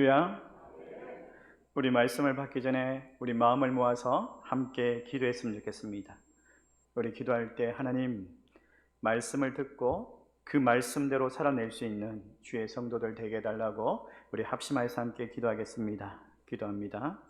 할렐루야. 우리 말씀을 받기 전에 우리 마음을 모아서 함께 기도했으면 좋겠습니다. 우리 기도할 때 하나님 말씀을 듣고 그 말씀대로 살아낼 수 있는 주의 성도들 되게 해달라고 우리 합심하여서 함께 기도하겠습니다. 기도합니다.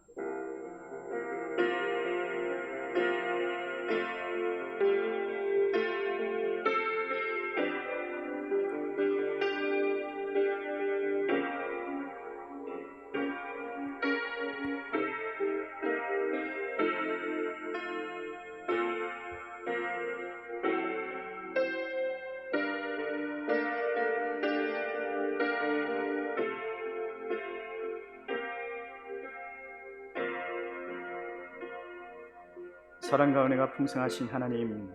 사랑과 은혜가 풍성하신 하나님,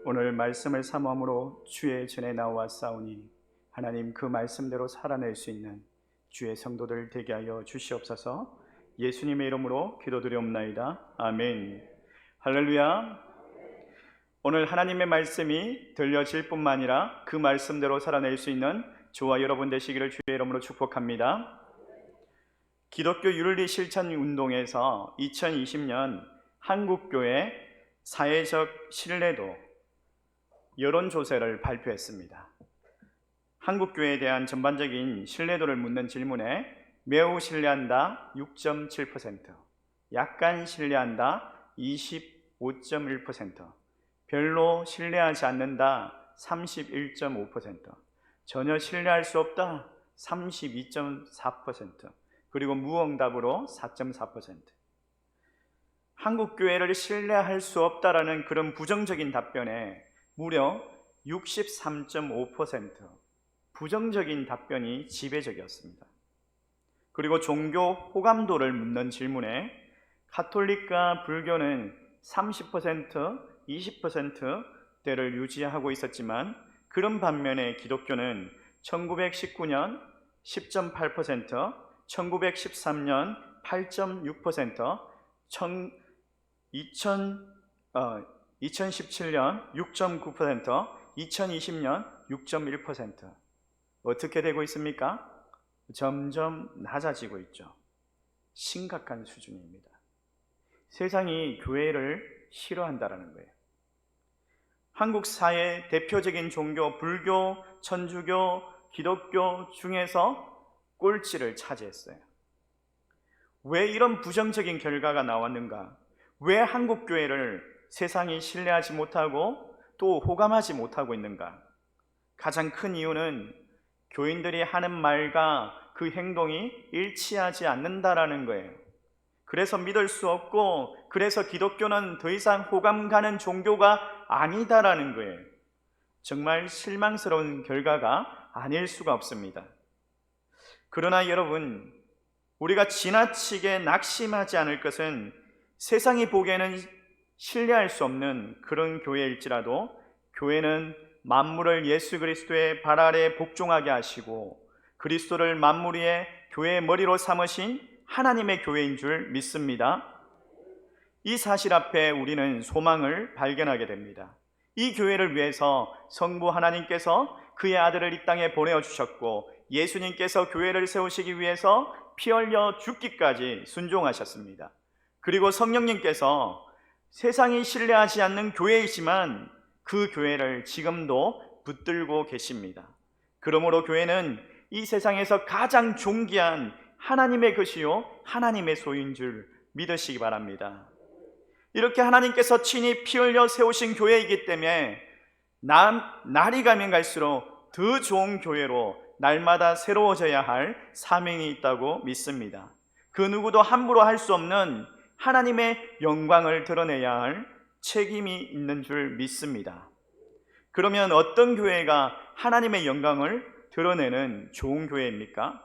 오늘 말씀을 사모함으로 주의 전에 나와 싸우니 하나님 그 말씀대로 살아낼 수 있는 주의 성도들 되게 하여 주시옵소서. 예수님의 이름으로 기도드리옵나이다. 아멘. 할렐루야. 오늘 하나님의 말씀이 들려질 뿐만 아니라 그 말씀대로 살아낼 수 있는 저와 여러분 되시기를 주의 이름으로 축복합니다. 기독교 윤리 실천 운동에서 2020년 한국교회 사회적 신뢰도 여론조사를 발표했습니다. 한국교회에 대한 전반적인 신뢰도를 묻는 질문에 매우 신뢰한다 6.7%, 약간 신뢰한다 25.1%, 별로 신뢰하지 않는다 31.5%, 전혀 신뢰할 수 없다 32.4%, 그리고 무응답으로 4.4%. 한국교회를 신뢰할 수 없다라는 그런 부정적인 답변에 무려 63.5% 부정적인 답변이 지배적이었습니다. 그리고 종교 호감도를 묻는 질문에 가톨릭과 불교는 30%, 20%대를 유지하고 있었지만 그런 반면에 기독교는 1919년 10.8%, 1913년 8.6%, 2017년 6.9%, 2020년 6.1%. 어떻게 되고 있습니까? 점점 낮아지고 있죠. 심각한 수준입니다. 세상이 교회를 싫어한다는 거예요. 한국 사회 대표적인 종교 불교, 천주교, 기독교 중에서 꼴찌를 차지했어요. 왜 이런 부정적인 결과가 나왔는가? 왜 한국 교회를 세상이 신뢰하지 못하고 또 호감하지 못하고 있는가? 가장 큰 이유는 교인들이 하는 말과 그 행동이 일치하지 않는다라는 거예요. 그래서 믿을 수 없고, 그래서 기독교는 더 이상 호감 가는 종교가 아니다라는 거예요. 정말 실망스러운 결과가 아닐 수가 없습니다. 그러나 여러분, 우리가 지나치게 낙심하지 않을 것은 세상이 보기에는 신뢰할 수 없는 그런 교회일지라도 교회는 만물을 예수 그리스도의 발 아래 복종하게 하시고 그리스도를 만물 위에 교회의 머리로 삼으신 하나님의 교회인 줄 믿습니다. 이 사실 앞에 우리는 소망을 발견하게 됩니다. 이 교회를 위해서 성부 하나님께서 그의 아들을 이 땅에 보내주셨고 예수님께서 교회를 세우시기 위해서 피 흘려 죽기까지 순종하셨습니다. 그리고 성령님께서 세상이 신뢰하지 않는 교회이지만 그 교회를 지금도 붙들고 계십니다. 그러므로 교회는 이 세상에서 가장 존귀한 하나님의 것이요 하나님의 소유인 줄 믿으시기 바랍니다. 이렇게 하나님께서 친히 피 흘려 세우신 교회이기 때문에 날이 가면 갈수록 더 좋은 교회로 날마다 새로워져야 할 사명이 있다고 믿습니다. 그 누구도 함부로 할 수 없는 하나님의 영광을 드러내야 할 책임이 있는 줄 믿습니다. 그러면 어떤 교회가 하나님의 영광을 드러내는 좋은 교회입니까?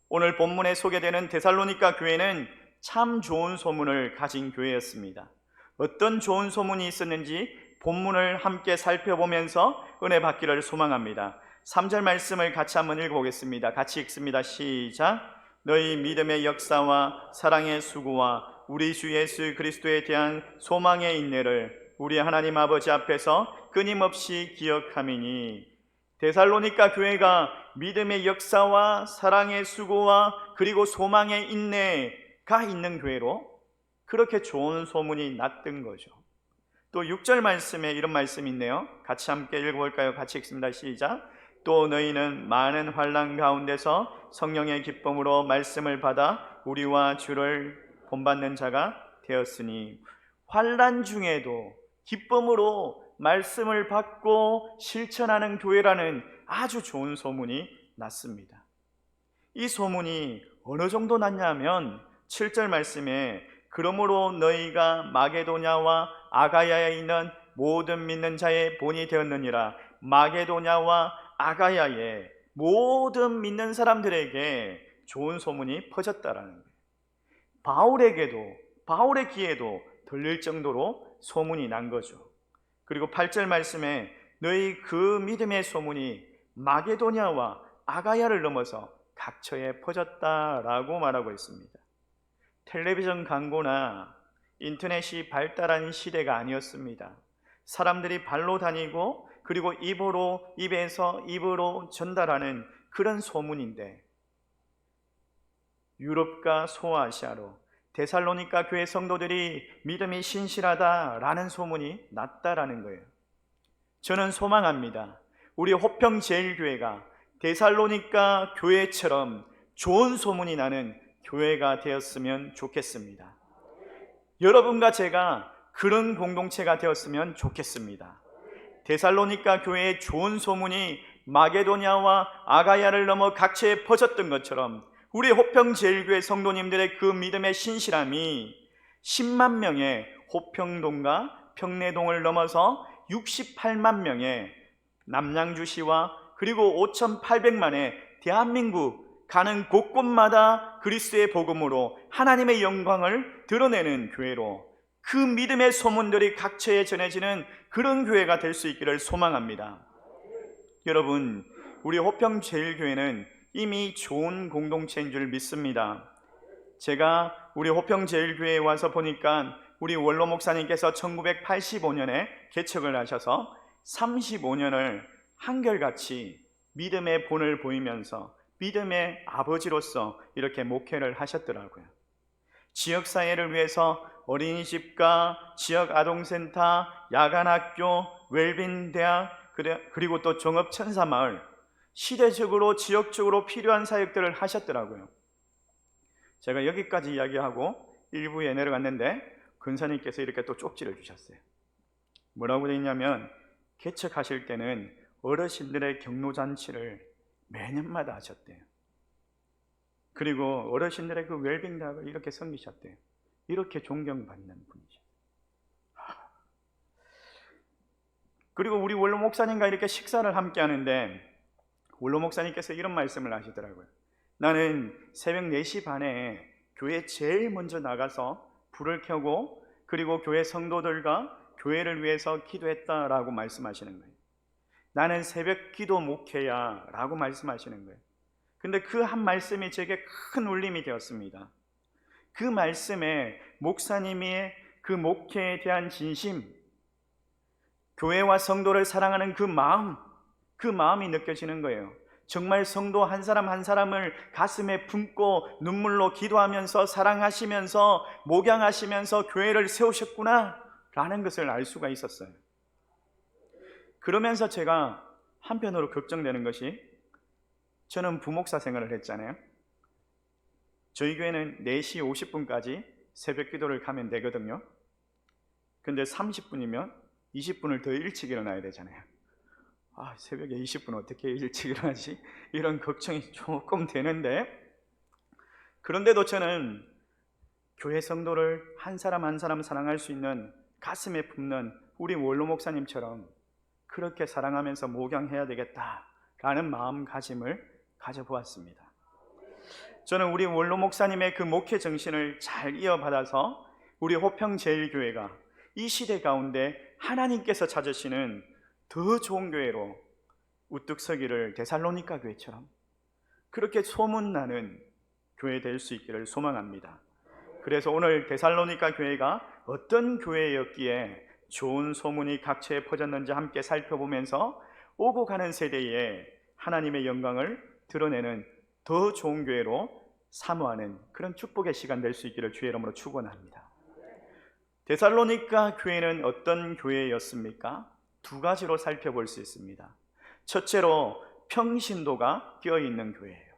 오늘 본문에 소개되는 데살로니가 교회는 참 좋은 소문을 가진 교회였습니다. 어떤 좋은 소문이 있었는지 본문을 함께 살펴보면서 은혜 받기를 소망합니다. 3절 말씀을 같이 한번 읽어보겠습니다. 같이 읽습니다. 시작. 너희 믿음의 역사와 사랑의 수고와 우리 주 예수 그리스도에 대한 소망의 인내를 우리 하나님 아버지 앞에서 끊임없이 기억함이니. 데살로니가 교회가 믿음의 역사와 사랑의 수고와 그리고 소망의 인내가 있는 교회로 그렇게 좋은 소문이 났던 거죠. 또 6절 말씀에 이런 말씀이 있네요. 같이 함께 읽어볼까요? 같이 읽습니다. 시작. 또 너희는 많은 환난 가운데서 성령의 기쁨으로 말씀을 받아 우리와 주를 본받는 자가 되었으니, 환난 중에도 기쁨으로 말씀을 받고 실천하는 교회라는 아주 좋은 소문이 났습니다. 이 소문이 어느 정도 났냐면 7절 말씀에 그러므로 너희가 마게도냐와 아가야에 있는 모든 믿는 자의 본이 되었느니라. 마게도냐와 아가야의 모든 믿는 사람들에게 좋은 소문이 퍼졌다라는 거예요. 바울의 귀에도 들릴 정도로 소문이 난 거죠. 그리고 8절 말씀에 너희 그 믿음의 소문이 마게도냐와 아가야를 넘어서 각처에 퍼졌다라고 말하고 있습니다. 텔레비전 광고나 인터넷이 발달한 시대가 아니었습니다. 사람들이 발로 다니고 그리고 입에서 입으로 전달하는 그런 소문인데, 유럽과 소아시아로 데살로니가 교회 성도들이 믿음이 신실하다라는 소문이 났다라는 거예요. 저는 소망합니다. 우리 호평제일교회가 데살로니가 교회처럼 좋은 소문이 나는 교회가 되었으면 좋겠습니다. 여러분과 제가 그런 공동체가 되었으면 좋겠습니다. 데살로니가 교회의 좋은 소문이 마게도냐와 아가야를 넘어 각처에 퍼졌던 것처럼 우리 호평제일교회 성도님들의 그 믿음의 신실함이 10만 명의 호평동과 평내동을 넘어서 68만 명의 남양주시와 그리고 5,800만의 대한민국 가는 곳곳마다 그리스도의 복음으로 하나님의 영광을 드러내는 교회로 그 믿음의 소문들이 각처에 전해지는 그런 교회가 될 수 있기를 소망합니다. 여러분, 우리 호평제일교회는 이미 좋은 공동체인 줄 믿습니다. 제가 우리 호평제일교회에 와서 보니까 우리 원로 목사님께서 1985년에 개척을 하셔서 35년을 한결같이 믿음의 본을 보이면서 믿음의 아버지로서 이렇게 목회를 하셨더라고요. 지역사회를 위해서 어린이집과 지역아동센터, 야간학교, 웰빙대학, 그리고 또 종업천사마을, 시대적으로 지역적으로 필요한 사역들을 하셨더라고요. 제가 여기까지 이야기하고 일부에 내려갔는데 근사님께서 이렇게 또 쪽지를 주셨어요. 뭐라고 되어 있냐면, 개척하실 때는 어르신들의 격려잔치를 매년마다 하셨대요. 그리고 어르신들의 그 웰빙대학을 이렇게 섬기셨대요. 이렇게 존경받는 분이죠. 그리고 우리 원로 목사님과 이렇게 식사를 함께 하는데 원로 목사님께서 이런 말씀을 하시더라고요. 나는 새벽 4시 반에 교회 제일 먼저 나가서 불을 켜고 그리고 교회 성도들과 교회를 위해서 기도했다라고 말씀하시는 거예요. 나는 새벽 기도 목회야 라고 말씀하시는 거예요. 근데 그 한 말씀이 제게 큰 울림이 되었습니다. 그 말씀에 목사님의 그 목회에 대한 진심, 교회와 성도를 사랑하는 그 마음이 느껴지는 거예요. 정말 성도 한 사람 한 사람을 가슴에 품고 눈물로 기도하면서 사랑하시면서 목양하시면서 교회를 세우셨구나 라는 것을 알 수가 있었어요. 그러면서 제가 한편으로 걱정되는 것이, 저는 부목사 생활을 했잖아요. 저희 교회는 4시 50분까지 새벽 기도를 가면 되거든요. 근데 30분이면 20분을 더 일찍 일어나야 되잖아요. 새벽에 20분 어떻게 일찍 일어나지? 이런 걱정이 조금 되는데, 그런데도 저는 교회 성도를 한 사람 한 사람 사랑할 수 있는 가슴에 품는 우리 원로 목사님처럼 그렇게 사랑하면서 목양해야 되겠다라는 마음가짐을 가져보았습니다. 저는 우리 원로 목사님의 그 목회 정신을 잘 이어받아서 우리 호평제일교회가 이 시대 가운데 하나님께서 찾으시는 더 좋은 교회로 우뚝 서기를 데살로니가 교회처럼 그렇게 소문나는 교회 될 수 있기를 소망합니다. 그래서 오늘 데살로니가 교회가 어떤 교회였기에 좋은 소문이 각처에 퍼졌는지 함께 살펴보면서 오고 가는 세대에 하나님의 영광을 드러내는 더 좋은 교회로 사모하는 그런 축복의 시간 될 수 있기를 주의 이름으로 축원합니다. 데살로니가 교회는 어떤 교회였습니까? 두 가지로 살펴볼 수 있습니다. 첫째로 평신도가 껴있는 교회예요.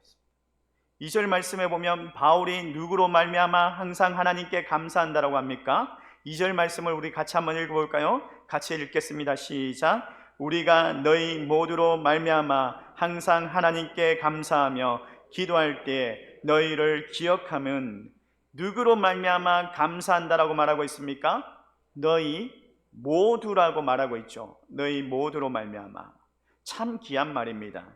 2절 말씀에 보면 바울이 누구로 말미암아 항상 하나님께 감사한다라고 합니까? 2절 말씀을 우리 같이 한번 읽어볼까요? 같이 읽겠습니다. 시작. 우리가 너희 모두로 말미암아 항상 하나님께 감사하며 기도할 때 너희를 기억하면, 누구로 말미암아 감사한다라고 말하고 있습니까? 너희 모두라고 말하고 있죠. 너희 모두로 말미암아. 참 귀한 말입니다.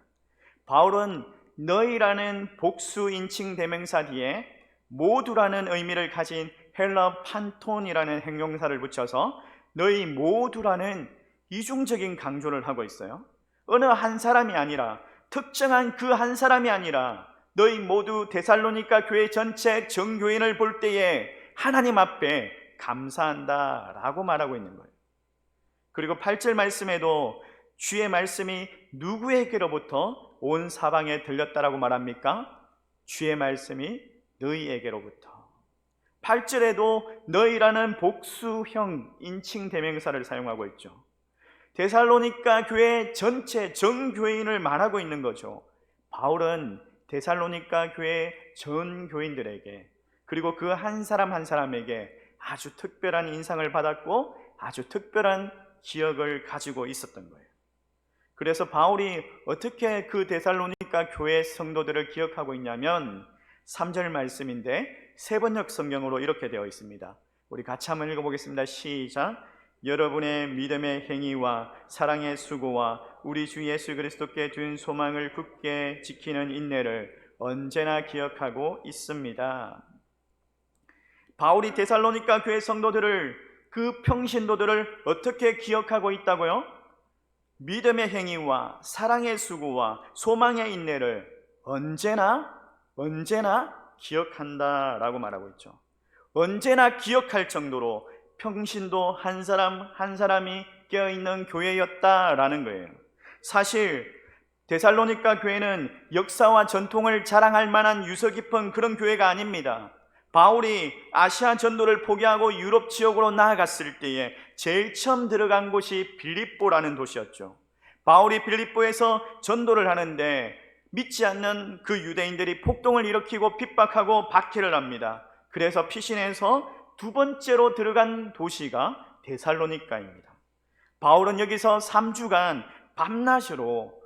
바울은 너희라는 복수 인칭 대명사 뒤에 모두라는 의미를 가진 헬라 판톤이라는 형용사를 붙여서 너희 모두라는 이중적인 강조를 하고 있어요. 어느 한 사람이 아니라, 특정한 그 한 사람이 아니라 너희 모두 데살로니가 교회 전체 정교인을 볼 때에 하나님 앞에 감사한다라고 말하고 있는 거예요. 그리고 8절 말씀에도 주의 말씀이 누구에게로부터 온 사방에 들렸다라고 말합니까? 주의 말씀이 너희에게로부터. 8절에도 너희라는 복수형 인칭 대명사를 사용하고 있죠. 데살로니가 교회 전체 정교인을 말하고 있는 거죠. 바울은 데살로니가 교회 전 교인들에게, 그리고 그 한 사람 한 사람에게 아주 특별한 인상을 받았고 아주 특별한 기억을 가지고 있었던 거예요. 그래서 바울이 어떻게 그 데살로니가 교회 성도들을 기억하고 있냐면 3절 말씀인데 세번역 성경으로 이렇게 되어 있습니다. 우리 같이 한번 읽어보겠습니다. 시작. 여러분의 믿음의 행위와 사랑의 수고와 우리 주 예수 그리스도께 둔 소망을 굳게 지키는 인내를 언제나 기억하고 있습니다. 바울이 데살로니가 교회 성도들을, 그 평신도들을 어떻게 기억하고 있다고요? 믿음의 행위와 사랑의 수고와 소망의 인내를 언제나 기억한다라고 말하고 있죠. 언제나 기억할 정도로 평신도 한 사람 한 사람이 껴있는 교회였다라는 거예요. 사실 데살로니가 교회는 역사와 전통을 자랑할 만한 유서 깊은 그런 교회가 아닙니다. 바울이 아시아 전도를 포기하고 유럽 지역으로 나아갔을 때에 제일 처음 들어간 곳이 빌립보라는 도시였죠. 바울이 빌립보에서 전도를 하는데 믿지 않는 그 유대인들이 폭동을 일으키고 핍박하고 박해를 합니다. 그래서 피신해서 두 번째로 들어간 도시가 데살로니가입니다. 바울은 여기서 3주간 밤낮으로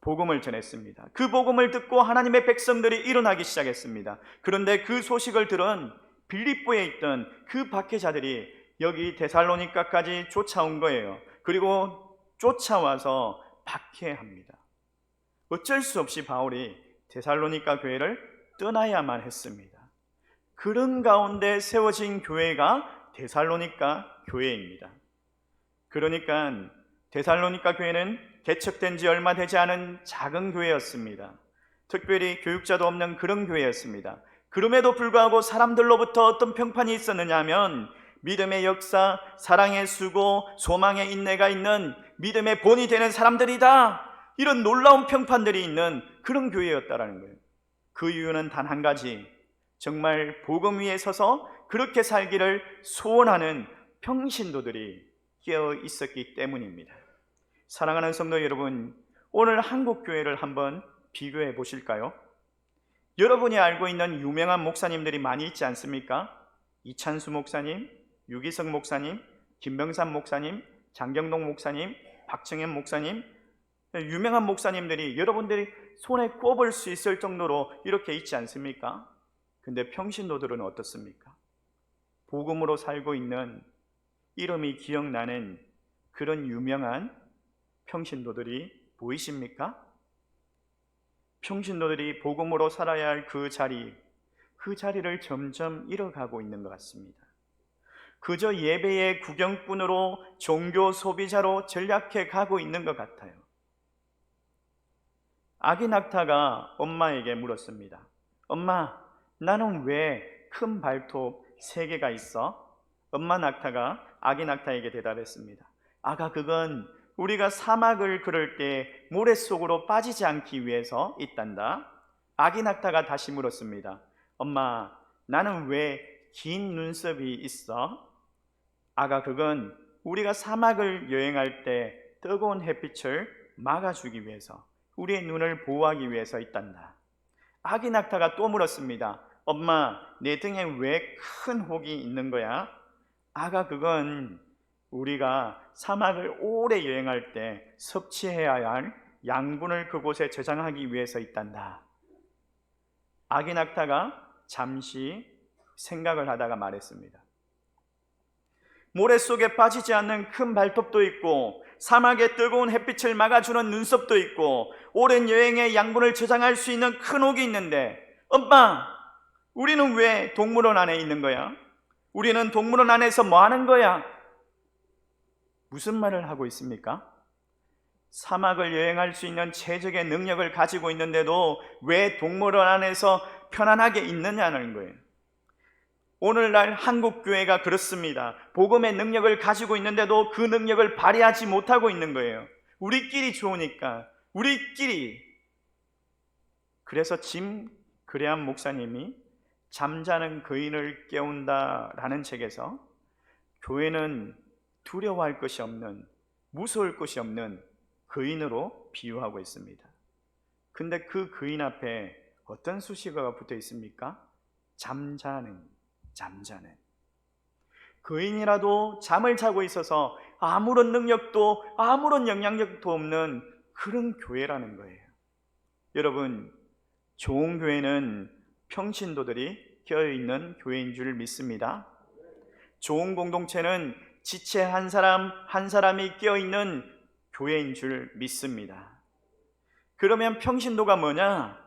복음을 전했습니다. 그 복음을 듣고 하나님의 백성들이 일어나기 시작했습니다. 그런데 그 소식을 들은 빌립보에 있던 그 박해자들이 여기 데살로니가까지 쫓아온 거예요. 그리고 쫓아와서 박해합니다. 어쩔 수 없이 바울이 데살로니가 교회를 떠나야만 했습니다. 그런 가운데 세워진 교회가 데살로니가 교회입니다. 그러니까 데살로니가 교회는 개척된 지 얼마 되지 않은 작은 교회였습니다. 특별히 교육자도 없는 그런 교회였습니다. 그럼에도 불구하고 사람들로부터 어떤 평판이 있었느냐 하면 믿음의 역사, 사랑의 수고, 소망의 인내가 있는 믿음의 본이 되는 사람들이다, 이런 놀라운 평판들이 있는 그런 교회였다라는 거예요. 그 이유는 단 한 가지, 정말 복음 위에 서서 그렇게 살기를 소원하는 평신도들이 끼어 있었기 때문입니다. 사랑하는 성도 여러분, 오늘 한국 교회를 한번 비교해 보실까요? 여러분이 알고 있는 유명한 목사님들이 많이 있지 않습니까? 이찬수 목사님, 유기석 목사님, 김병삼 목사님, 장경동 목사님, 박정현 목사님, 유명한 목사님들이 여러분들이 손에 꼽을 수 있을 정도로 이렇게 있지 않습니까? 근데 평신도들은 어떻습니까? 복음으로 살고 있는, 이름이 기억나는 그런 유명한 평신도들이 보이십니까? 평신도들이 복음으로 살아야 할 그 자리를 점점 잃어가고 있는 것 같습니다. 그저 예배의 구경꾼으로 종교 소비자로 전락해 가고 있는 것 같아요. 아기 낙타가 엄마에게 물었습니다. 엄마, 나는 왜 큰 발톱 3개가 있어? 엄마 낙타가 아기 낙타에게 대답했습니다. 아가, 그건 우리가 사막을 걸을 때 모래 속으로 빠지지 않기 위해서 있단다. 아기 낙타가 다시 물었습니다. 엄마, 나는 왜 긴 눈썹이 있어? 아가, 그건 우리가 사막을 여행할 때 뜨거운 햇빛을 막아주기 위해서, 우리의 눈을 보호하기 위해서 있단다. 아기 낙타가 또 물었습니다. 엄마, 내 등에 왜 큰 혹이 있는 거야? 아가, 그건 우리가 사막을 오래 여행할 때 섭취해야 할 양분을 그곳에 저장하기 위해서 있단다. 아기 낙타가 잠시 생각을 하다가 말했습니다. 모래 속에 빠지지 않는 큰 발톱도 있고, 사막의 뜨거운 햇빛을 막아주는 눈썹도 있고, 오랜 여행의 양분을 저장할 수 있는 큰 혹이 있는데, 엄마, 우리는 왜 동물원 안에 있는 거야? 우리는 동물원 안에서 뭐 하는 거야? 무슨 말을 하고 있습니까? 사막을 여행할 수 있는 최적의 능력을 가지고 있는데도 왜 동물원 안에서 편안하게 있느냐는 거예요. 오늘날 한국교회가 그렇습니다. 복음의 능력을 가지고 있는데도 그 능력을 발휘하지 못하고 있는 거예요. 우리끼리 좋으니까, 우리끼리. 그래서 짐 그레암 목사님이 잠자는 거인을 깨운다라는 책에서 교회는 두려워할 것이 없는, 무서울 것이 없는 거인으로 비유하고 있습니다. 근데 그 거인 앞에 어떤 수식어가 붙어 있습니까? 잠자는. 거인이라도 잠을 자고 있어서 아무런 능력도 아무런 영향력도 없는 그런 교회라는 거예요. 여러분, 좋은 교회는 평신도들이 깨어있는 교회인 줄 믿습니다. 좋은 공동체는 지체 한 사람 한 사람이 깨어있는 교회인 줄 믿습니다. 그러면 평신도가 뭐냐?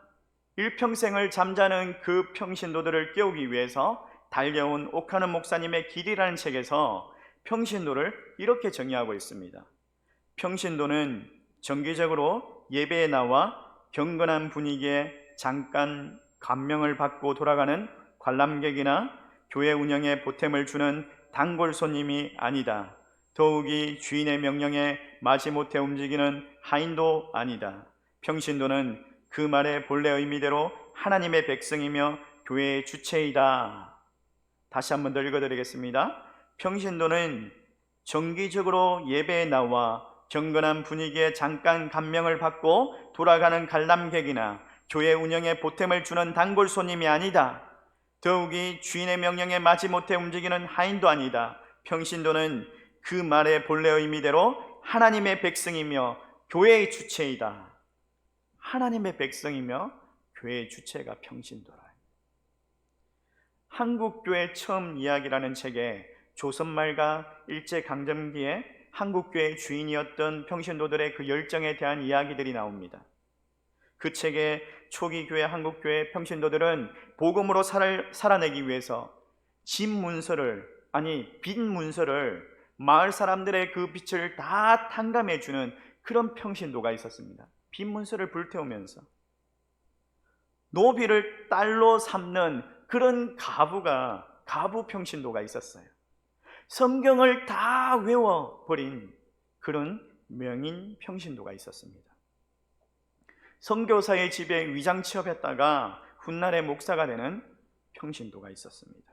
일평생을 잠자는 그 평신도들을 깨우기 위해서 달려온 오카는 목사님의 길이라는 책에서 평신도를 이렇게 정의하고 있습니다. 평신도는 정기적으로 예배에 나와 경건한 분위기에 잠깐 감명을 받고 돌아가는 관람객이나 교회 운영에 보탬을 주는 단골 손님이 아니다. 더욱이 주인의 명령에 마지못해 움직이는 하인도 아니다. 평신도는 그 말의 본래 의미대로 하나님의 백성이며 교회의 주체이다. 다시 한번 더 읽어드리겠습니다. 평신도는 정기적으로 예배에 나와 경건한 분위기에 잠깐 감명을 받고 돌아가는 관람객이나 교회 운영에 보탬을 주는 단골 손님이 아니다. 더욱이 주인의 명령에 마지못해 움직이는 하인도 아니다. 평신도는 그 말의 본래 의미대로 하나님의 백성이며 교회의 주체이다. 하나님의 백성이며 교회의 주체가 평신도라. 한국교회 처음 이야기라는 책에 조선말과 일제강점기에 한국교회의 주인이었던 평신도들의 그 열정에 대한 이야기들이 나옵니다. 그 책에 초기 교회 한국교회 평신도들은 복음으로 살아내기 위해서 빈 문서를 마을 사람들의 그 빛을 다 탕감해주는 그런 평신도가 있었습니다. 빈 문서를 불태우면서 노비를 딸로 삼는 그런 가부 평신도가 있었어요. 성경을 다 외워버린 그런 명인 평신도가 있었습니다. 선교사의 집에 위장 취업했다가 훗날에 목사가 되는 평신도가 있었습니다.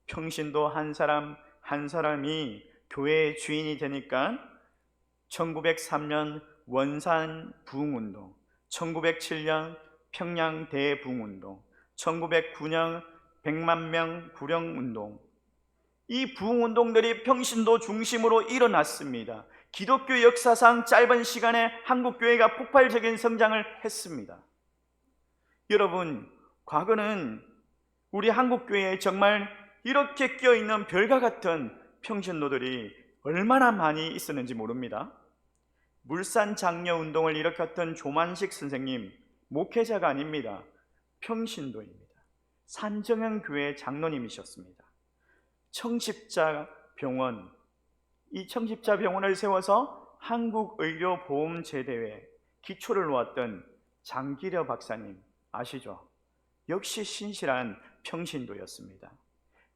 평신도 한 사람 한 사람이 교회의 주인이 되니까 1903년 원산 부흥운동, 1907년 평양 대부흥운동, 1909년 100만 명 구령운동, 이 부흥운동들이 평신도 중심으로 일어났습니다. 기독교 역사상 짧은 시간에 한국교회가 폭발적인 성장을 했습니다. 여러분, 과거는 우리 한국교회에 정말 이렇게 끼어있는 별과 같은 평신도들이 얼마나 많이 있었는지 모릅니다. 물산 장려 운동을 일으켰던 조만식 선생님, 목회자가 아닙니다. 평신도입니다. 산정현 교회 장로님이셨습니다. 청십자병원, 이 청십자병원을 세워서 한국의료보험제대회 기초를 놓았던 장기려 박사님 아시죠? 역시 신실한 평신도였습니다.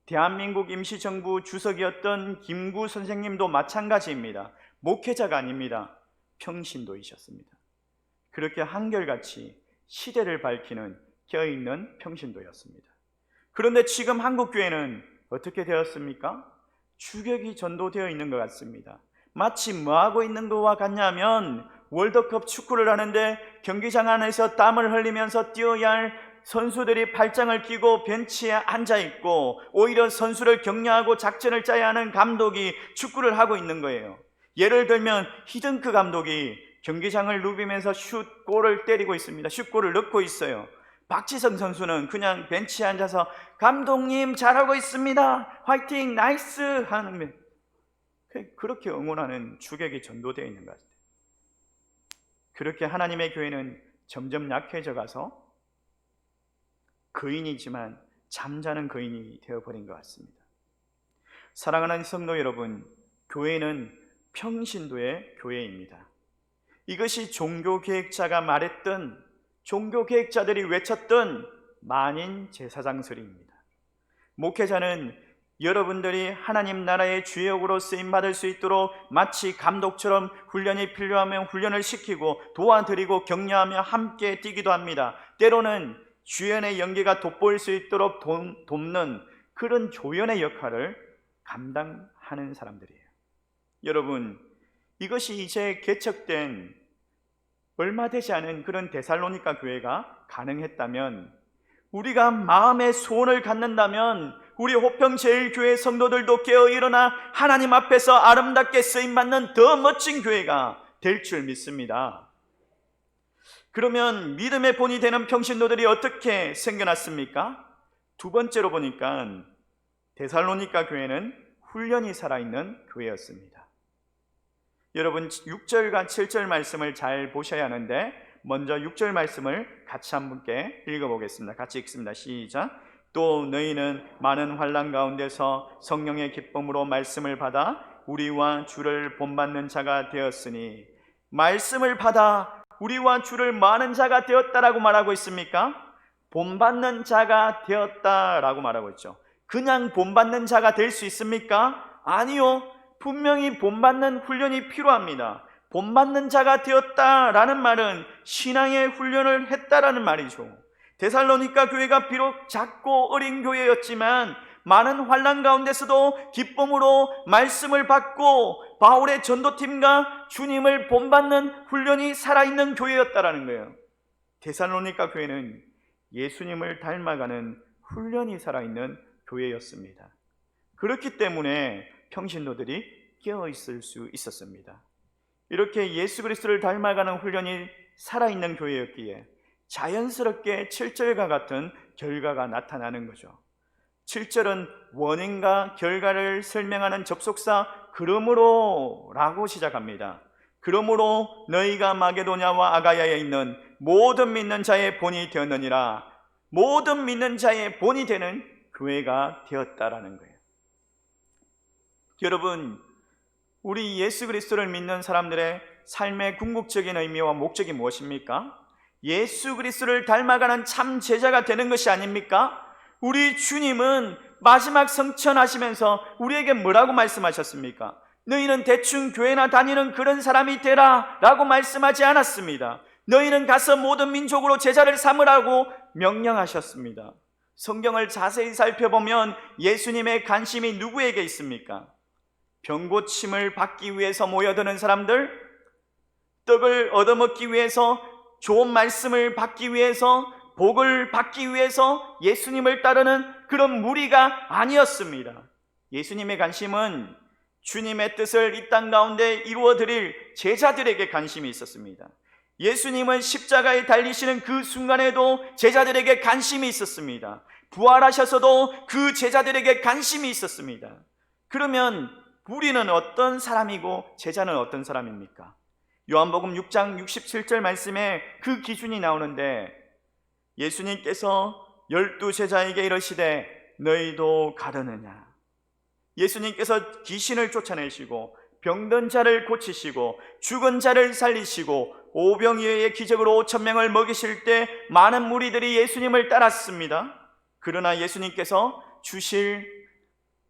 대한민국 임시정부 주석이었던 김구 선생님도 마찬가지입니다. 목회자가 아닙니다. 평신도이셨습니다. 그렇게 한결같이 시대를 밝히는 껴있는 평신도였습니다. 그런데 지금 한국교회는 어떻게 되었습니까? 주객이 전도되어 있는 것 같습니다. 마치 뭐하고 있는 것과 같냐면 월드컵 축구를 하는데 경기장 안에서 땀을 흘리면서 뛰어야 할 선수들이 팔짱을 끼고 벤치에 앉아있고 오히려 선수를 격려하고 작전을 짜야 하는 감독이 축구를 하고 있는 거예요. 예를 들면 히든크 감독이 경기장을 누비면서 슛골을 때리고 있습니다. 슛골을 넣고 있어요. 박지성 선수는 그냥 벤치에 앉아서 감독님 잘하고 있습니다, 화이팅, 나이스 하는, 그렇게 응원하는 주객이 전도되어 있는 것 같아요. 그렇게 하나님의 교회는 점점 약해져 가서 거인이지만 잠자는 거인이 되어버린 것 같습니다. 사랑하는 성도 여러분, 교회는 평신도의 교회입니다. 이것이 종교계획자가 말했던, 종교계획자들이 외쳤던 만인 제사장설입니다. 목회자는 여러분들이 하나님 나라의 주역으로 쓰임받을 수 있도록 마치 감독처럼 훈련이 필요하면 훈련을 시키고 도와드리고 격려하며 함께 뛰기도 합니다. 때로는 주연의 연기가 돋보일 수 있도록 돕는 그런 조연의 역할을 감당하는 사람들이에요. 여러분, 이것이 이제 개척된 얼마 되지 않은 그런 데살로니가 교회가 가능했다면, 우리가 마음의 소원을 갖는다면 우리 호평제일교회 성도들도 깨어 일어나 하나님 앞에서 아름답게 쓰임받는 더 멋진 교회가 될 줄 믿습니다. 그러면 믿음의 본이 되는 평신도들이 어떻게 생겨났습니까? 두 번째로 보니까 데살로니가 교회는 훈련이 살아있는 교회였습니다. 여러분, 6절과 7절 말씀을 잘 보셔야 하는데 먼저 6절 말씀을 같이 한 분께 읽어보겠습니다. 같이 읽습니다. 시작. 또 너희는 많은 환난 가운데서 성령의 기쁨으로 말씀을 받아 우리와 주를 본받는 자가 되었으니, 말씀을 받아 우리와 주를 많은 자가 되었다라고 말하고 있습니까? 본받는 자가 되었다라고 말하고 있죠. 그냥 본받는 자가 될 수 있습니까? 아니요. 분명히 본받는 훈련이 필요합니다. 본받는 자가 되었다라는 말은 신앙의 훈련을 했다라는 말이죠. 데살로니가 교회가 비록 작고 어린 교회였지만 많은 환난 가운데서도 기쁨으로 말씀을 받고 바울의 전도팀과 주님을 본받는 훈련이 살아있는 교회였다라는 거예요. 데살로니가 교회는 예수님을 닮아가는 훈련이 살아있는 교회였습니다. 그렇기 때문에 평신도들이 깨어있을 수 있었습니다. 이렇게 예수 그리스도를 닮아가는 훈련이 살아있는 교회였기에 자연스럽게 7절과 같은 결과가 나타나는 거죠. 7절은 원인과 결과를 설명하는 접속사 그러므로 라고 시작합니다. 그러므로 너희가 마게도냐와 아가야에 있는 모든 믿는 자의 본이 되었느니라. 모든 믿는 자의 본이 되는 교회가 되었다라는 거예요. 여러분, 우리 예수 그리스도를 믿는 사람들의 삶의 궁극적인 의미와 목적이 무엇입니까? 예수 그리스도를 닮아가는 참 제자가 되는 것이 아닙니까? 우리 주님은 마지막 성천하시면서 우리에게 뭐라고 말씀하셨습니까? 너희는 대충 교회나 다니는 그런 사람이 되라 라고 말씀하지 않았습니다. 너희는 가서 모든 민족으로 제자를 삼으라고 명령하셨습니다. 성경을 자세히 살펴보면 예수님의 관심이 누구에게 있습니까? 병고침을 받기 위해서 모여드는 사람들, 떡을 얻어먹기 위해서, 좋은 말씀을 받기 위해서, 복을 받기 위해서 예수님을 따르는 그런 무리가 아니었습니다. 예수님의 관심은 주님의 뜻을 이 땅 가운데 이루어드릴 제자들에게 관심이 있었습니다. 예수님은 십자가에 달리시는 그 순간에도 제자들에게 관심이 있었습니다. 부활하셔서도 그 제자들에게 관심이 있었습니다. 그러면 우리는 어떤 사람이고 제자는 어떤 사람입니까? 요한복음 6장 67절 말씀에 그 기준이 나오는데, 예수님께서 12제자에게 이르시되 너희도 가르느냐. 예수님께서 귀신을 쫓아내시고 병든 자를 고치시고 죽은 자를 살리시고 오병이어의 기적으로 5,000명을 먹이실 때 많은 무리들이 예수님을 따랐습니다. 그러나 예수님께서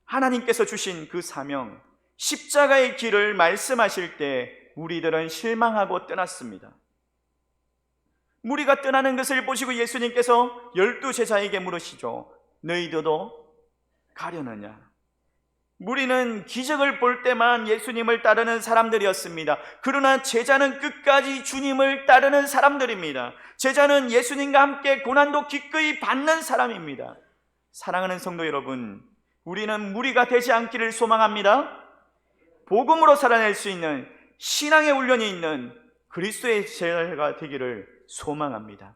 하나님께서 주신 그 사명, 십자가의 길을 말씀하실 때 무리들은 실망하고 떠났습니다. 무리가 떠나는 것을 보시고 예수님께서 12제자에게 물으시죠. 너희들도 가려느냐? 무리는 기적을 볼 때만 예수님을 따르는 사람들이었습니다. 그러나 제자는 끝까지 주님을 따르는 사람들입니다. 제자는 예수님과 함께 고난도 기꺼이 받는 사람입니다. 사랑하는 성도 여러분, 우리는 무리가 되지 않기를 소망합니다. 복음으로 살아낼 수 있는 신앙의 훈련이 있는 그리스도의 제자가 되기를 소망합니다.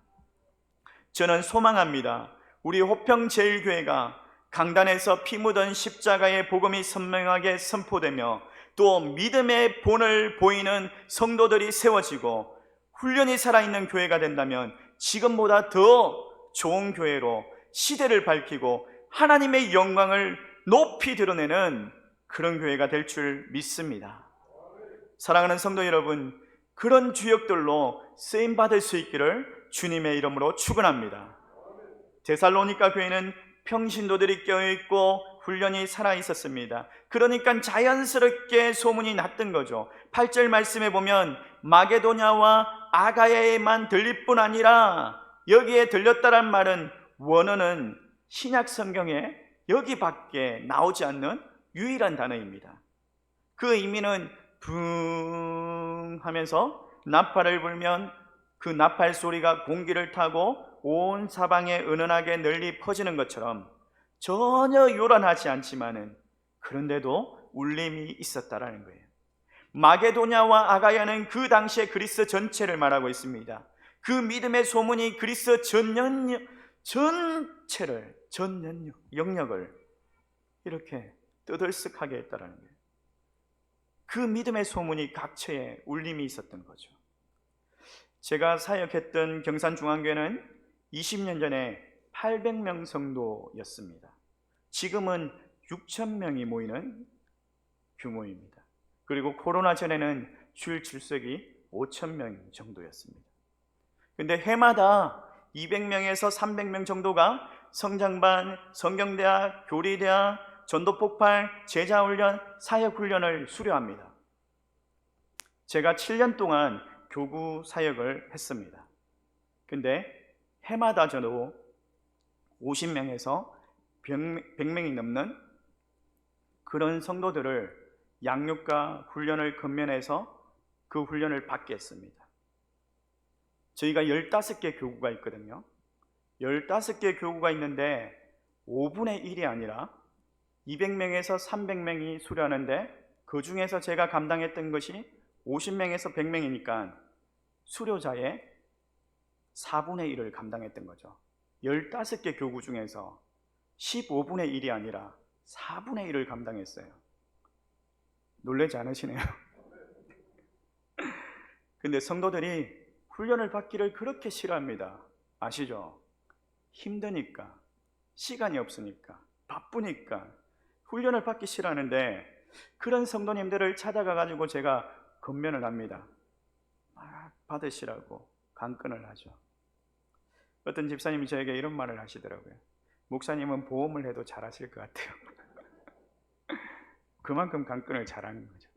저는 소망합니다. 우리 호평제일교회가 강단에서 피 묻은 십자가의 복음이 선명하게 선포되며 또 믿음의 본을 보이는 성도들이 세워지고 훈련이 살아있는 교회가 된다면 지금보다 더 좋은 교회로 시대를 밝히고 하나님의 영광을 높이 드러내는 그런 교회가 될 줄 믿습니다. 사랑하는 성도 여러분, 그런 주역들로 쓰임받을 수 있기를 주님의 이름으로 축원합니다. 데살로니가 교회는 평신도들이 껴있고 훈련이 살아있었습니다. 그러니까 자연스럽게 소문이 났던 거죠. 8절 말씀에 보면 마게도냐와 아가야에만 들릴 뿐 아니라 여기에 들렸다란 말은 원어는 신약 성경에 여기밖에 나오지 않는 유일한 단어입니다. 그 의미는 붕 하면서 나팔을 불면 그 나팔 소리가 공기를 타고 온 사방에 은은하게 널리 퍼지는 것처럼 전혀 요란하지 않지만은 그런데도 울림이 있었다라는 거예요. 마게도냐와 아가야는 그 당시에 그리스 전체를 말하고 있습니다. 그 믿음의 소문이 그리스 전체를 영역을 이렇게 떠들썩하게 했다라는 거예요. 그 믿음의 소문이 각처에 울림이 있었던 거죠. 제가 사역했던 경산중앙교회는 20년 전에 800명 성도였습니다. 지금은 6,000명이 모이는 규모입니다. 그리고 코로나 전에는 주일 출석이 5,000명 정도였습니다. 근데 해마다 200명에서 300명 정도가 성장반, 성경대학, 교리대학, 전도폭발, 제자훈련, 사역훈련을 수료합니다. 제가 7년 동안 교구 사역을 했습니다. 근데 해마다 저도 50명에서 100명이 넘는 그런 성도들을 양육과 훈련을 건면해서 그 훈련을 받게 했습니다. 저희가 15개 교구가 있거든요. 15개 교구가 있는데 5분의 1이 아니라 200명에서 300명이 수료하는데 그 중에서 제가 감당했던 것이 50명에서 100명이니까 수료자의 4분의 1을 감당했던 거죠. 15개 교구 중에서 15분의 1이 아니라 4분의 1을 감당했어요. 놀라지 않으시네요. 근데 성도들이 훈련을 받기를 그렇게 싫어합니다. 아시죠? 힘드니까, 시간이 없으니까, 바쁘니까 훈련을 받기 싫어하는데 그런 성도님들을 찾아가가지고 제가 건면을 합니다. 막 받으시라고 강권을 하죠. 어떤 집사님이 저에게 이런 말을 하시더라고요. 목사님은 보험을 해도 잘하실 것 같아요. 그만큼 강권을 잘하는 거죠.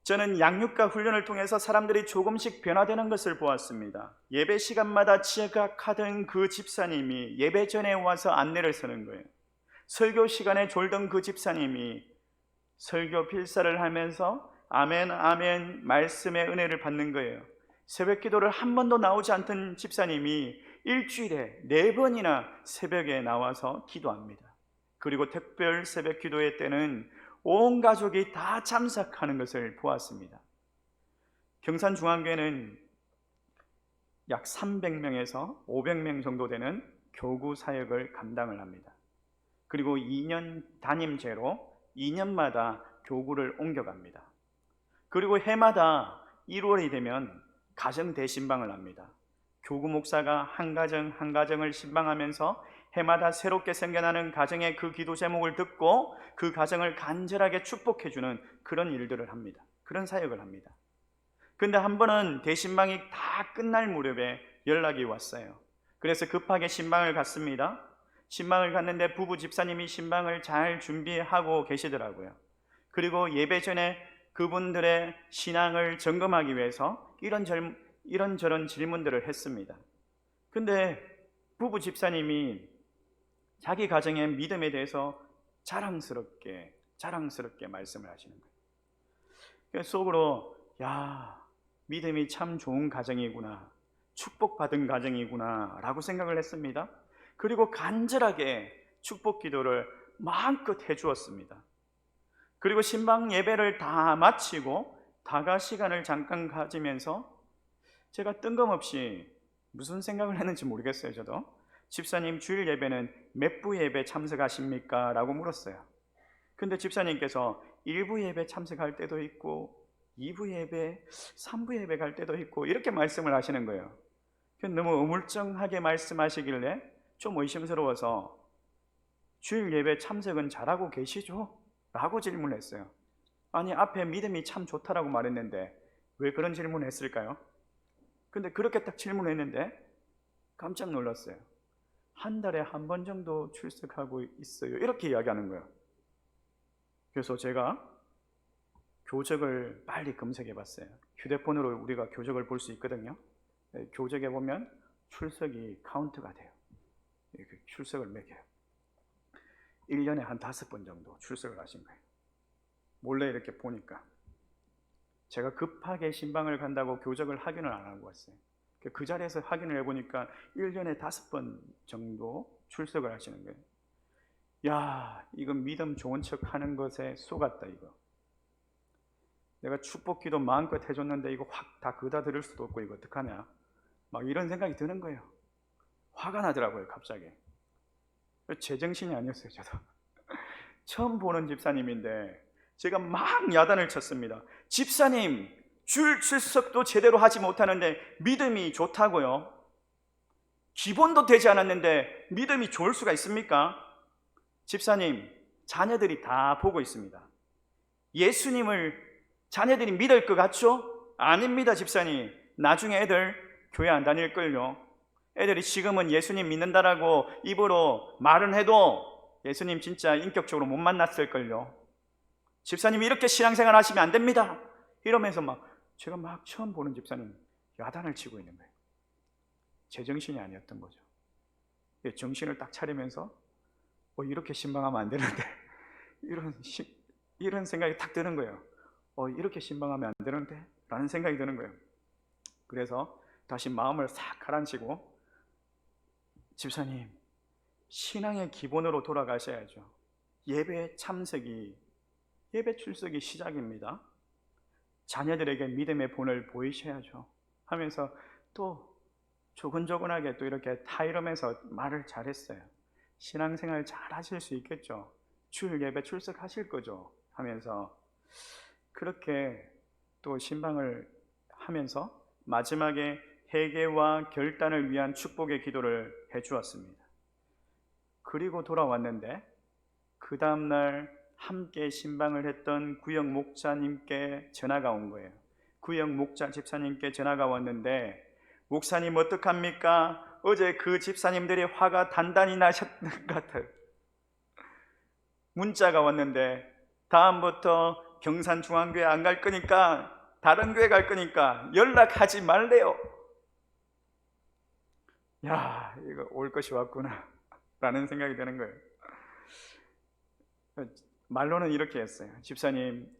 저는 양육과 훈련을 통해서 사람들이 조금씩 변화되는 것을 보았습니다. 예배 시간마다 지각하던 그 집사님이 예배 전에 와서 안내를 서는 거예요. 설교 시간에 졸던 그 집사님이 설교 필사를 하면서 아멘 아멘 말씀의 은혜를 받는 거예요. 새벽 기도를 한 번도 나오지 않던 집사님이 일주일에 4번이나 새벽에 나와서 기도합니다. 그리고 특별 새벽 기도회 때는 온 가족이 다 참석하는 것을 보았습니다. 경산중앙교회는 약 300명에서 500명 정도 되는 교구 사역을 감당을 합니다. 그리고 2년 단임제로 2년마다 교구를 옮겨갑니다. 그리고 해마다 1월이 되면 가정 대신방을 합니다. 교구 목사가 한 가정 한 가정을 신방하면서 해마다 새롭게 생겨나는 가정의 그 기도 제목을 듣고 그 가정을 간절하게 축복해주는 그런 일들을 합니다. 그런 사역을 합니다. 근데 한 번은 대신방이 다 끝날 무렵에 연락이 왔어요. 그래서 급하게 신방을 갔습니다. 신방을 갔는데 부부 집사님이 신방을 잘 준비하고 계시더라고요. 그리고 예배 전에 그분들의 신앙을 점검하기 위해서 이런 이런저런 질문들을 했습니다. 근데 부부 집사님이 자기 가정의 믿음에 대해서 자랑스럽게 말씀을 하시는 거예요. 그래서 속으로 야, 믿음이 참 좋은 가정이구나, 축복받은 가정이구나 라고 생각을 했습니다. 그리고 간절하게 축복 기도를 마음껏 해주었습니다. 그리고 신방 예배를 다 마치고 다가 시간을 잠깐 가지면서 제가 뜬금없이 무슨 생각을 했는지 모르겠어요. 저도 집사님, 주일 예배는 몇 부 예배 참석하십니까? 라고 물었어요. 근데 집사님께서 1부 예배 참석할 때도 있고 2부 예배, 3부 예배 갈 때도 있고 이렇게 말씀을 하시는 거예요. 너무 어물쩡하게 말씀하시길래 좀 의심스러워서 주일 예배 참석은 잘하고 계시죠? 라고 질문했어요. 아니, 앞에 믿음이 참 좋다라고 말했는데 왜 그런 질문을 했을까요? 근데 그렇게 딱 질문했는데 깜짝 놀랐어요. 한 달에 한 번 정도 출석하고 있어요, 이렇게 이야기하는 거예요. 그래서 제가 교적을 빨리 검색해 봤어요. 휴대폰으로 우리가 교적을 볼 수 있거든요. 교적에 보면 출석이 카운트가 돼요. 출석을 매겨요. 1년에 한 5번 정도 출석을 하신 거예요. 몰래 이렇게 보니까 제가 급하게 신방을 간다고 교적을 확인을 안 하고 왔어요. 그 자리에서 확인을 해보니까 1년에 5번 정도 출석을 하시는 거예요. 야, 이건 믿음 좋은 척 하는 것에 속았다. 이거 내가 축복 기도 마음껏 해줬는데 이거 확 다 그다 들을 수도 없고 이거 어떡하냐, 막 이런 생각이 드는 거예요. 화가 나더라고요, 갑자기. 제정신이 아니었어요. 저도 처음 보는 집사님인데 제가 막 야단을 쳤습니다. 집사님, 줄 출석도 제대로 하지 못하는데 믿음이 좋다고요? 기본도 되지 않았는데 믿음이 좋을 수가 있습니까? 집사님, 자녀들이 다 보고 있습니다. 예수님을 자녀들이 믿을 것 같죠? 아닙니다, 집사님. 나중에 애들 교회 안 다닐걸요. 애들이 지금은 예수님 믿는다라고 입으로 말은 해도 예수님 진짜 인격적으로 못 만났을걸요. 집사님, 이렇게 신앙생활 하시면 안 됩니다. 이러면서 제가 처음 보는 집사님 야단을 치고 있는 거예요. 제정신이 아니었던 거죠. 정신을 딱 차리면서 이렇게 신방하면 안 되는데 이런 생각이 딱 드는 거예요. 이렇게 신방하면 안 되는데 라는 생각이 드는 거예요. 그래서 다시 마음을 싹 가라앉히고, 집사님, 신앙의 기본으로 돌아가셔야죠. 예배 출석이 시작입니다. 자녀들에게 믿음의 본을 보이셔야죠 하면서 또 조근조근하게 또 이렇게 타이르면서 말을 잘했어요. 신앙생활 잘 하실 수 있겠죠? 주일 예배 출석하실 거죠? 하면서 그렇게 또 신방을 하면서 마지막에 회개와 결단을 위한 축복의 기도를 해주었습니다. 그리고 돌아왔는데 그 다음날 함께 신방을 했던 구역 목사님께 전화가 온 거예요. 구역 목자 집사님께 전화가 왔는데, 목사님 어떡합니까? 어제 그 집사님들이 화가 단단히 나셨던 것 같아요. 문자가 왔는데 다음부터 경산중앙교회 안 갈 거니까 다른 교회 갈 거니까 연락하지 말래요. 야, 이거 올 것이 왔구나 라는 생각이 드는 거예요. 말로는 이렇게 했어요. 집사님,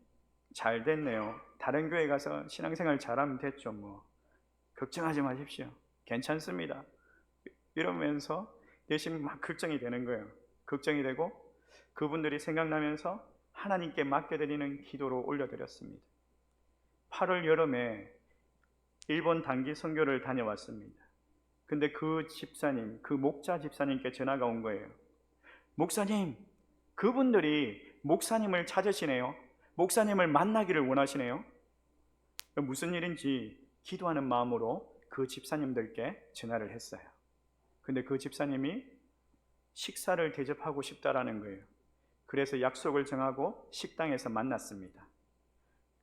잘 됐네요. 다른 교회 가서 신앙생활 잘하면 됐죠. 걱정하지 마십시오. 괜찮습니다. 이러면서 대신 막 걱정이 되는 거예요. 걱정이 되고 그분들이 생각나면서 하나님께 맡겨드리는 기도로 올려드렸습니다. 8월 여름에 일본 단기 선교를 다녀왔습니다. 근데 그 집사님, 그 목자 집사님께 전화가 온 거예요. 목사님, 그분들이 목사님을 찾으시네요. 목사님을 만나기를 원하시네요. 무슨 일인지 기도하는 마음으로 그 집사님들께 전화를 했어요. 근데 그 집사님이 식사를 대접하고 싶다라는 거예요. 그래서 약속을 정하고 식당에서 만났습니다.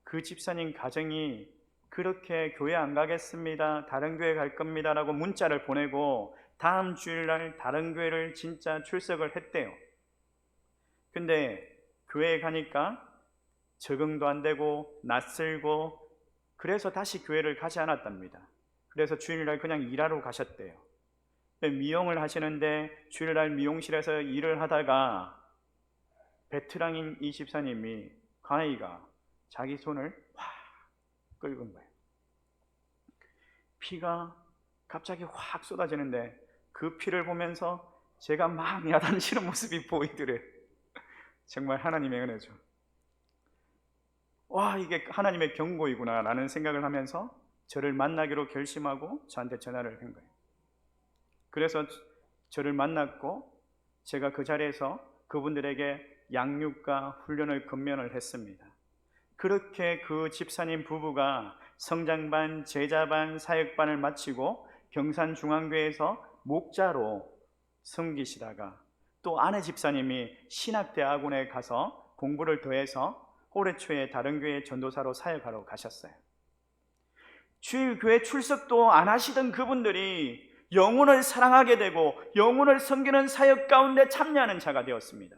그 집사님 가정이 그렇게 교회 안 가겠습니다, 다른 교회 갈 겁니다 라고 문자를 보내고 다음 주일날 다른 교회를 진짜 출석을 했대요. 근데 교회에 가니까 적응도 안 되고 낯설고 그래서 다시 교회를 가지 않았답니다. 그래서 주일날 그냥 일하러 가셨대요. 미용을 하시는데 주일날 미용실에서 일을 하다가 베테랑인 이 집사님이 가해가 자기 손을 확 긁은 거예요. 피가 갑자기 확 쏟아지는데 그 피를 보면서 제가 막 야단치는 모습이 보이더래요. 정말 하나님의 은혜죠. 와, 이게 하나님의 경고이구나 라는 생각을 하면서 저를 만나기로 결심하고 저한테 전화를 한 거예요. 그래서 저를 만났고 제가 그 자리에서 그분들에게 양육과 훈련을 근면을 했습니다. 그렇게 그 집사님 부부가 성장반, 제자반, 사역반을 마치고 경산중앙교회에서 목자로 섬기시다가 또 아내 집사님이 신학대학원에 가서 공부를 더해서 올해 초에 다른 교회 전도사로 사역하러 가셨어요. 주일 교회 출석도 안 하시던 그분들이 영혼을 사랑하게 되고 영혼을 섬기는 사역 가운데 참여하는 자가 되었습니다.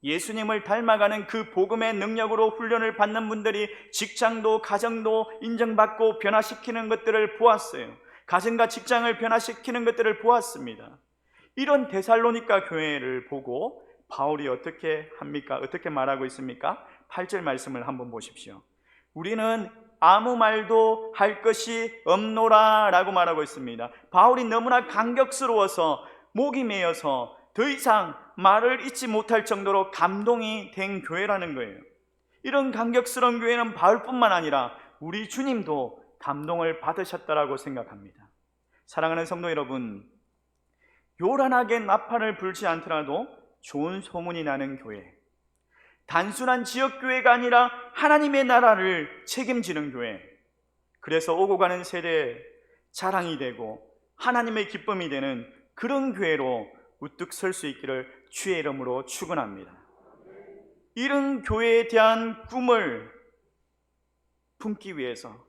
예수님을 닮아가는 그 복음의 능력으로 훈련을 받는 분들이 직장도 가정도 인정받고 변화시키는 것들을 보았어요. 가정과 직장을 변화시키는 것들을 보았습니다. 이런 데살로니가 교회를 보고 바울이 어떻게 합니까? 어떻게 말하고 있습니까? 8절 말씀을 한번 보십시오. 우리는 아무 말도 할 것이 없노라 라고 말하고 있습니다. 바울이 너무나 감격스러워서 목이 메어서 더 이상 말을 잇지 못할 정도로 감동이 된 교회라는 거예요. 이런 감격스러운 교회는 바울뿐만 아니라 우리 주님도 감동을 받으셨다라고 생각합니다. 사랑하는 성도 여러분, 요란하게 나팔을 불지 않더라도 좋은 소문이 나는 교회, 단순한 지역교회가 아니라 하나님의 나라를 책임지는 교회, 그래서 오고 가는 세대의 자랑이 되고 하나님의 기쁨이 되는 그런 교회로 우뚝 설 수 있기를 주의 이름으로 축원합니다. 이런 교회에 대한 꿈을 품기 위해서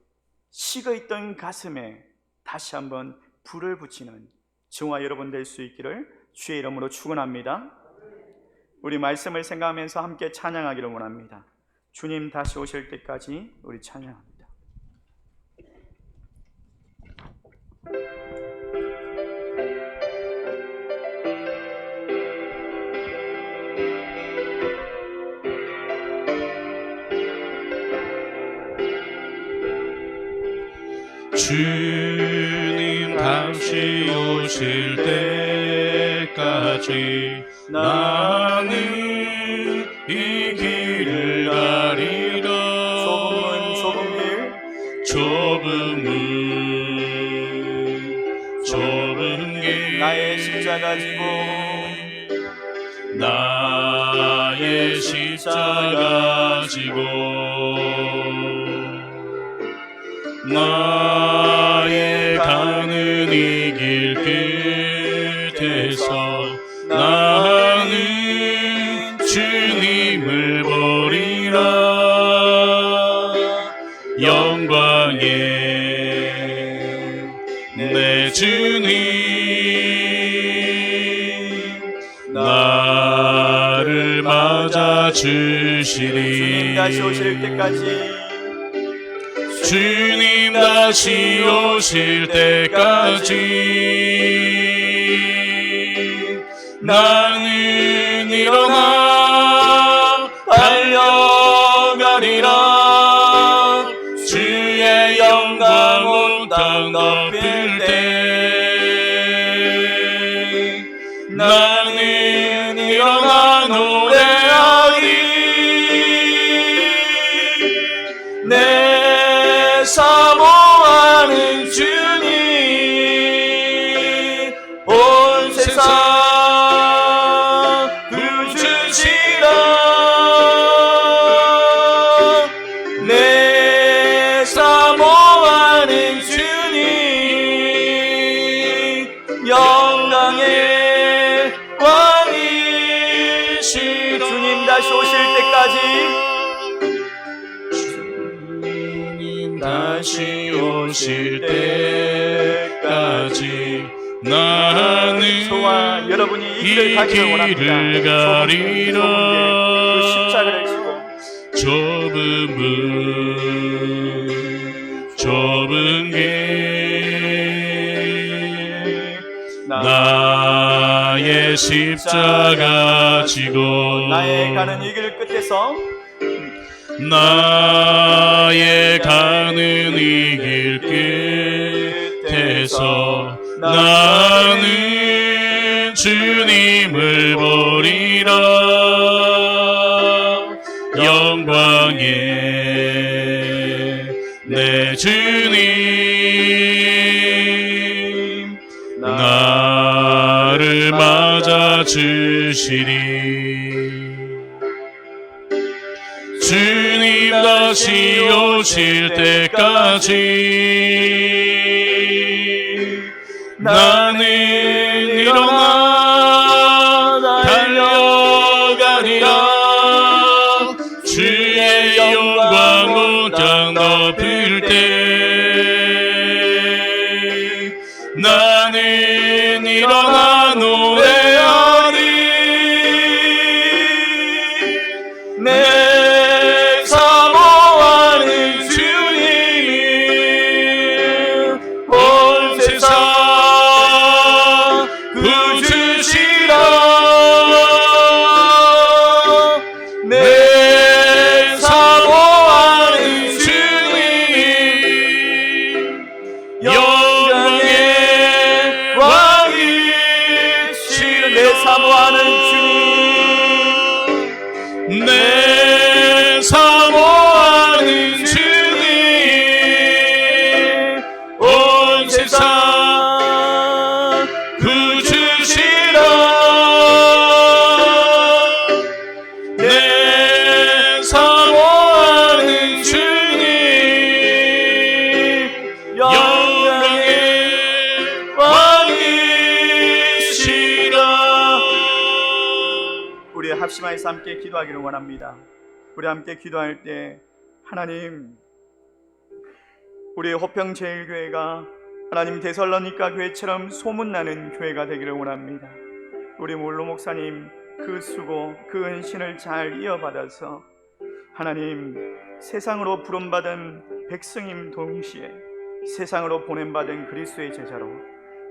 식어있던 가슴에 다시 한번 불을 붙이는 저와 여러분 될 수 있기를 주의 이름으로 축원합니다. 우리 말씀을 생각하면서 함께 찬양하기를 원합니다. 주님 다시 오실 때까지 우리 찬양합니다. 주님 다시 오실 때까지 나는 이 길을 가리라. 좁은 길 나의 십자가 지고 나의 십자가 지고 나의 가는 이 길 끝에서 나는 주님을 보리라. 영광의 내 주님 나를 맞아주시리. 주님 다시 오실 때까지 주님 다시 오실 때까지 나는 일어나 달려가리라. 주의 영광 온 땅 덮을 때 나는 일어나 노래하리. 내 사모하는 주님 온 세상 구주시라. 내 사모하는 주님 영광의 왕이시라. 주님 다시 오실 때까지 다시 오실 때까지 나는 저와 여러분이 이 길을 가기를 원합니다. 그 십자가를 지고 좁은 길 내 십자가 지고 나의 가는 이 길 끝에서 나의 가는 이 길 끝에서 나는 주님을 보리라 영광에 내 주님 나를 맞아 주시리 주님 다시 오실 때까지 나는 일어나 달려가리라 주의 영광 온 땅 덮을 때 나는 일어나 노래하리 내 사모하는 주님 온 세상 구주시라 내 사모하는 주님 영광의 왕이시라 내 사모하는 주님 내 사모하는 주님 온 세상 구주시라 내 사모하는 주님 영광의 왕이시라. 우리 합심하여서 함께 기도하기를 원합니다. 우리 함께 기도할 때 하나님, 우리 호평제일교회가 하나님 데살로니가 교회처럼 소문나는 교회가 되기를 원합니다. 우리 몰로 목사님 그 수고 그 은신을 잘 이어받아서 하나님 세상으로 부름받은 백성임 동시에 세상으로 보냄받은 그리스도의 제자로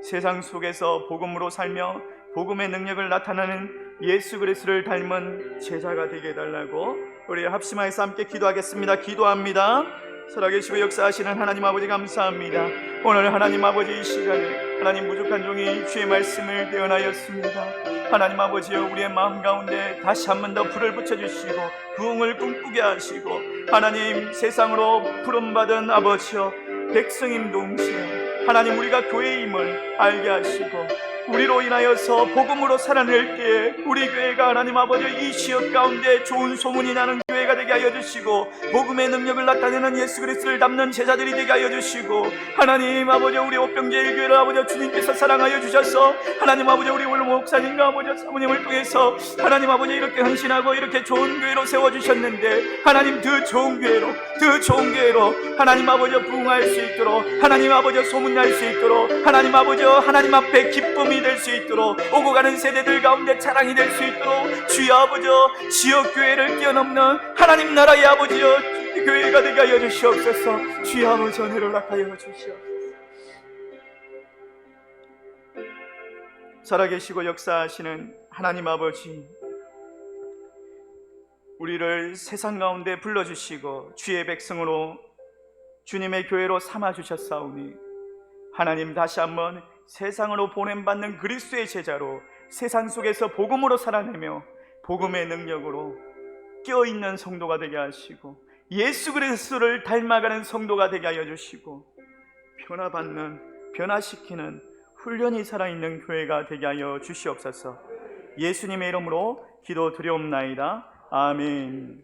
세상 속에서 복음으로 살며 복음의 능력을 나타내는 예수 그리스도를 닮은 제자가 되게 해달라고 우리 합심하여서 함께 기도하겠습니다. 기도합니다. 살아계시고 역사하시는 하나님 아버지 감사합니다. 오늘 하나님 아버지 이 시간에 하나님 부족한 종이 주의 말씀을 대언하였습니다. 하나님 아버지여 우리의 마음 가운데 다시 한 번 더 불을 붙여주시고 부흥을 꿈꾸게 하시고 하나님 세상으로 부름받은 아버지여 백성임 동시에 하나님 우리가 교회임을 알게 하시고 우리로 인하여서 복음으로 살아낼 때에 우리 교회가 하나님 아버지 이 지역 가운데 좋은 소문이 나는 교회가 되게 하여 주시고 복음의 능력을 나타내는 예수 그리스도를 담는 제자들이 되게 하여 주시고 하나님 아버지 우리 오병제일교회를 아버지 주님께서 사랑하여 주셔서 하나님 아버지 우리 원로 목사님과 아버지 사모님을 통해서 하나님 아버지 이렇게 헌신하고 이렇게 좋은 교회로 세워주셨는데 하나님 더 좋은 교회로 하나님 아버지 부흥할 수 있도록 하나님 아버지 소문날 수 있도록 하나님 아버지 하나님 앞에 기쁨이 될 수 있도록 오고 가는 세대들 가운데 자랑이 될 수 있도록 주여 아버지 지역교회를 뛰어넘는 하나님 나라의 아버지여 교회가 되게 하여 주시옵소서. 주여 아버지 은혜를 허락하여 주시옵소서. 살아계시고 역사하시는 하나님 아버지, 우리를 세상 가운데 불러주시고 주의 백성으로 주님의 교회로 삼아주셨사오니 하나님 다시 한번 세상으로 보냄받는 그리스도의 제자로 세상 속에서 복음으로 살아내며 복음의 능력으로 껴있는 성도가 되게 하시고 예수 그리스도를 닮아가는 성도가 되게 하여 주시고 변화시키는 훈련이 살아있는 교회가 되게 하여 주시옵소서. 예수님의 이름으로 기도 드리옵나이다. 아멘.